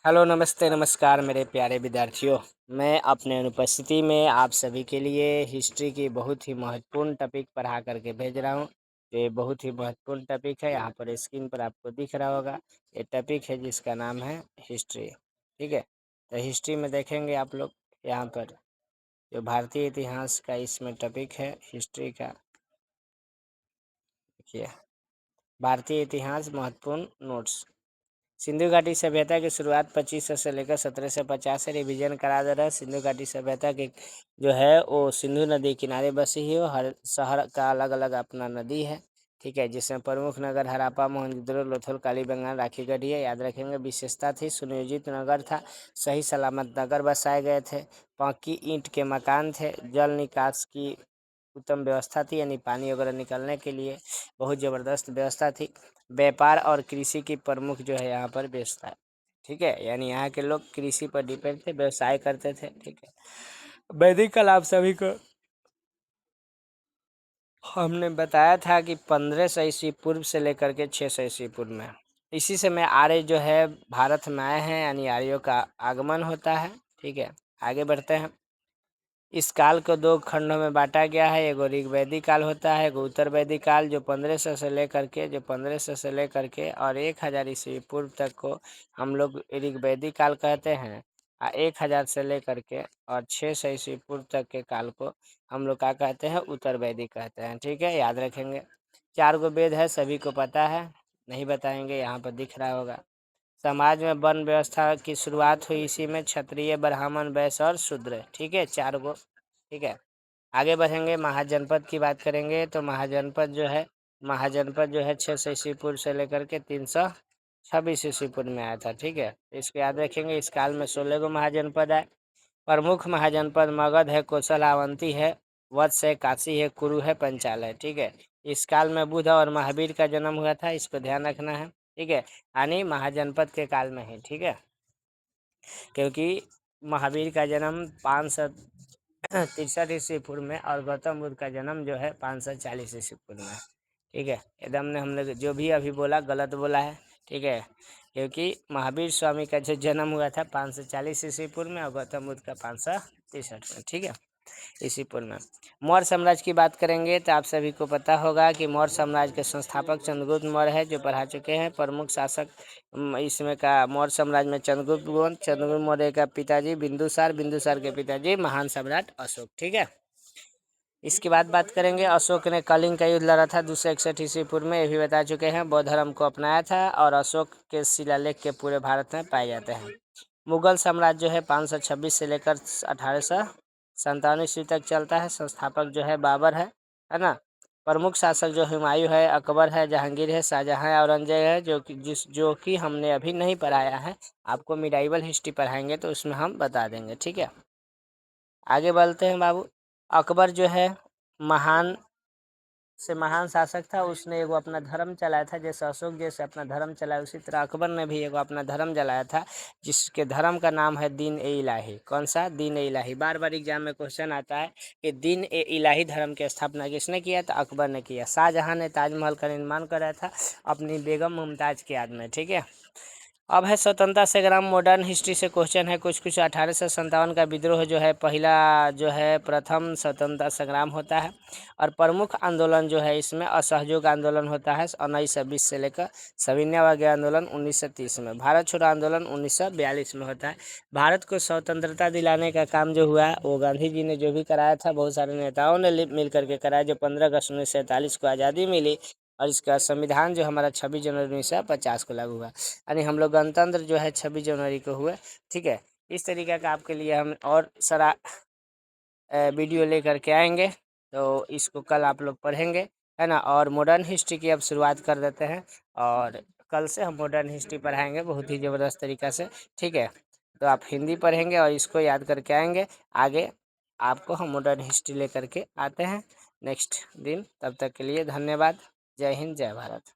Hello, नमस्ते, नमस्कार मेरे प्यारे विद्यार्थियों। मैं अपने अनुपस्थिति में आप सभी के लिए हिस्ट्री की बहुत ही महत्वपूर्ण टॉपिक पढ़ा करके भेज रहा हूँ। ये बहुत ही महत्वपूर्ण टॉपिक है, यहाँ पर स्क्रीन पर आपको दिख रहा होगा। ये टॉपिक है जिसका नाम है हिस्ट्री। ठीक है, तो हिस्ट्री में देखेंगे आप लोग यहाँ पर जो भारतीय इतिहास का इसमें टॉपिक है हिस्ट्री का। देखिए, भारतीय इतिहास महत्वपूर्ण नोट्स। सिंधु घाटी सभ्यता की शुरुआत 2500 से लेकर 1750 से रिवीजन करा दे रहा है। सिंधु घाटी सभ्यता की जो है वो सिंधु नदी किनारे बसी है। हर शहर का अलग अलग अपना नदी है। ठीक है, जिसमें प्रमुख नगर हड़प्पा, मोहनजोदड़ो, लोथल, कालीबंगान, राखीगढ़ी है। याद रखेंगे, विशेषता थी सुनियोजित नगर था, सही सलामत नगर बसाए गए थे, पक्की ईंट के मकान थे, जल निकास की उत्तम व्यवस्था थी, यानी पानी वगैरह निकलने के लिए बहुत ज़बरदस्त व्यवस्था थी। व्यापार और कृषि की प्रमुख जो है यहाँ पर व्यवस्था है। ठीक है, यानी यहाँ के लोग कृषि पर डिपेंड थे, व्यवसाय करते थे। ठीक है, वैदिक काल आप सभी को हमने बताया था कि 1500 ईस्वी पूर्व से लेकर के 600 ईस्वी पूर्व में, इसी समय आर्य जो है भारत में आए हैं, यानी आर्यों का आगमन होता है। ठीक है, आगे बढ़ते हैं। इस काल को दो खंडों में बांटा गया है। एगो ऋग्वैदिक काल होता है, एगो उत्तर वैदिक काल, जो 1500 से लेकर के और 1000 ईस्वी पूर्व तक को हम लोग ऋग्वैदिक काल कहते हैं। 1000 से लेकर के और 600 ईस्वी पूर्व तक के काल को हम लोग क्या कहते हैं, उत्तर वैदिक कहते हैं। ठीक है, याद रखेंगे। 4 गो वेद है, सभी को पता है, नहीं बताएंगे, यहाँ पर दिख रहा होगा। समाज में वर्ण व्यवस्था की शुरुआत हुई इसी में, क्षत्रिय, ब्राह्मण, वैश्य और शूद्र। ठीक है, 4 गो। ठीक है, आगे बढ़ेंगे। महाजनपद की बात करेंगे तो महाजनपद जो है 600 ईस्वी पूर्व से लेकर के 326 ईस्वी पूर्व में आया था। ठीक है, इसको याद रखेंगे। इस काल में 16 गो महाजनपद आए। प्रमुख महाजनपद मगध है, कोसल, अवंती है, वत्स है, काशी है, कुरु है, पंचाल है। ठीक है, इस काल में बुद्ध और महावीर का जन्म हुआ था, इसको ध्यान रखना है। ठीक है, यानी महाजनपद के काल में है। ठीक है, क्योंकि महावीर का जन्म 563 ईस्वी पूर्व में और गौतम बुद्ध का जन्म जो है 540 ईस्वी पूर्व में। ठीक है, एकदम ने हम लोग जो भी अभी बोला गलत बोला है। ठीक है, क्योंकि महावीर स्वामी का जो जन्म हुआ था 540 ईस्वी पूर्व में और गौतम बुद्ध का 563 में। ठीक है, इसी पूर्व में। मौर्य साम्राज्य की बात करेंगे तो आप सभी को पता होगा कि मौर्य साम्राज्य के संस्थापक चंद्रगुप्त मौर्य है, जो पढ़ा चुके हैं। प्रमुख शासक इसमें का मौर्य साम्राज्य में चंद्रगुप्त मौर्य का पिताजी बिंदुसार, बिंदुसार के पिताजी महान सम्राट अशोक। ठीक है, इसके बाद बात करेंगे। अशोक ने कलिंग का युद्ध लड़ा था 261 ईस्वी पूर्व में, ये भी बता चुके हैं। बौद्ध धर्म को अपनाया था और अशोक के शिलालेख के पूरे भारत में पाए जाते हैं। मुगल साम्राज्य जो है 526 से लेकर 1857 ईस्वी तक चलता है। संस्थापक जो है बाबर है ना। प्रमुख शासक जो हुमायूं है, अकबर है, जहांगीर है, शाहजहां है, औरंगजेब है, जो कि हमने अभी नहीं पढ़ाया है। आपको मिडाइवल हिस्ट्री पढ़ाएंगे तो उसमें हम बता देंगे। ठीक है, आगे बढ़ते हैं बाबू। अकबर जो है महान से महान शासक था। उसने एगो अपना धर्म चलाया था, जैसे अशोक जैसे अपना धर्म चलाया, उसी तरह अकबर ने भी एगो अपना धर्म चलाया था, जिसके धर्म का नाम है दीन ए इलाही। कौन सा? दीन ए इलाही। बार बार एग्जाम में क्वेश्चन आता है कि दीन ए इलाही धर्म की स्थापना किसने किया? तो अकबर ने किया। शाहजहां ने ताजमहल का निर्माण कराया था अपनी बेगम मुमताज की याद में। ठीक है, अब है स्वतंत्रता संग्राम। मॉडर्न हिस्ट्री से क्वेश्चन है कुछ 1857 का विद्रोह जो है पहला जो है प्रथम स्वतंत्रता संग्राम होता है। और प्रमुख आंदोलन जो है इसमें असहयोग आंदोलन होता है 1920 से लेकर सविनय अवज्ञा आंदोलन 1930 में। भारत छोड़ो आंदोलन 1942 में होता है। भारत को स्वतंत्रता दिलाने का काम जो हुआ वो गांधी जी ने जो भी कराया था, बहुत सारे नेताओं ने मिल करके कराया। जो 15 अगस्त 1947 को आज़ादी मिली और इसका संविधान जो हमारा 26 जनवरी 1950 को लागू हुआ, यानी हम लोग गणतंत्र जो है 26 जनवरी को हुए। ठीक है, इस तरीके का आपके लिए हम और सारा वीडियो लेकर के आएंगे, तो इसको कल आप लोग पढ़ेंगे, है ना। और मॉडर्न हिस्ट्री की अब शुरुआत कर देते हैं और कल से हम मॉडर्न हिस्ट्री पढ़ाएंगे बहुत ही ज़बरदस्त तरीक़ा से। ठीक है, तो आप हिंदी पढ़ेंगे और इसको याद करके आएंगे। आगे आपको हम मॉडर्न हिस्ट्री लेकर के आते हैं नेक्स्ट दिन। तब तक के लिए धन्यवाद। जय हिंद, जय भारत।